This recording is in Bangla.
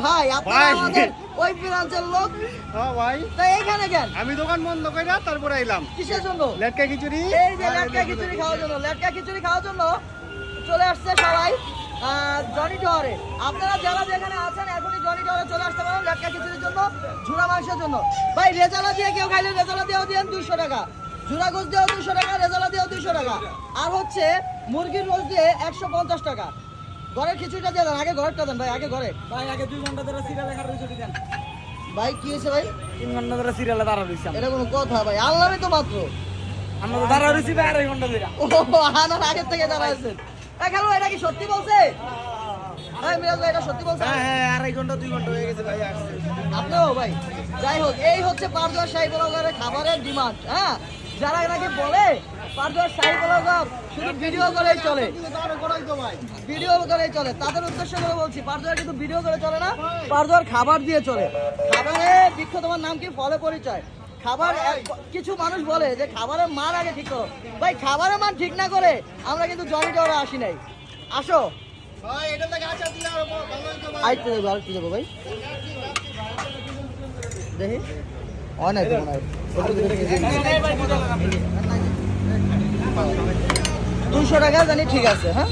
ভাই আপনারা আমাদের ওই ব্রাঞ্চের লোক। হ্যাঁ ভাই, তাই এইখানে কেন? আমি দোকান বন্ধ করে তারপরে এলাম। কিসের জন্য? লেটকা খিচুড়ি। এই যে লেটকা খিচুড়ি খাওয়ার জন্য, লেটকা খিচুড়ি খাওয়ার জন্য চলে আসছে সবাই জনি টাওয়ারে। আপনারা যারা যেখানে আছেন এখনই জনি টাওয়ারে চলে আসতে পারেন লেটকা খিচুড়ির জন্য, ঝুরা মাংসের জন্য। ভাই রেজালা দিয়ে কেউ খাইলে রেজালা দিয়েও দিয়েন 200 টাকা, ঝুরা গোস দিয়েও 200 টাকা, রেজালা দিয়েও 200 টাকা, আর হচ্ছে মুরগির রোজ দিয়ে 150 টাকা। ঘরের খিচুড়িটা দিয়ে দেন, আগে ঘরেরটা দেন ভাই, আগে ঘরে। ভাই আগে 2 ঘন্টা ধরে সিরিয়ালে খারাপ হয়েছে দেন। ভাই কি হয়েছে ভাই? 3 ঘন্টা ধরে সিরিয়ালে দাঁড়া রইছি। এটা কোনো কথা ভাই? আল্লাহরই তো মাত্র। আমরা তো দাঁড়া রইছি ভাই 2.5 ঘন্টা ধরে। ও আনার আগের থেকে দাঁড়াইছেন। খেলো, এটা কি সত্যি বলছে? ভাই মিরাজ ভাই, এটা সত্যি বলছে? হ্যাঁ 2.5 ঘন্টা 2 ঘন্টা হয়ে গেছে ভাই আসছে। আপনিও ভাই? যাই হোক, এই হচ্ছে পারদুয়ার শাহী পোলাওঘরের খাবারের ডিমান্ড। হ্যাঁ, যারা নাকি বলে পারদুয়ার শাহী পোলাওঘর শুধু ভিডিও করেই চলে, ভিডিও করেই চলে, তাদের উদ্দেশ্য করে বলছি, পারদুয়ার কিন্তু ভিডিও করে চলে না, পারদুয়ার খাবার দিয়ে চলে। খাবারে বৃক্ষ, তোমার নাম কি? ফলে পরিচয়। খাবার কিছু মানুষ বলে যে খাবারের মান আগে ঠিক করো। ভাই খাবারের মান ঠিক না করে আমরা কিন্তু জনি টাওয়ারে আসি নাই। আসো আরেকটু দেবো, আরেকটু দেবো ভাই, দেখি অনেক মনে হয় 200 টাকা জানি, ঠিক আছে। হ্যাঁ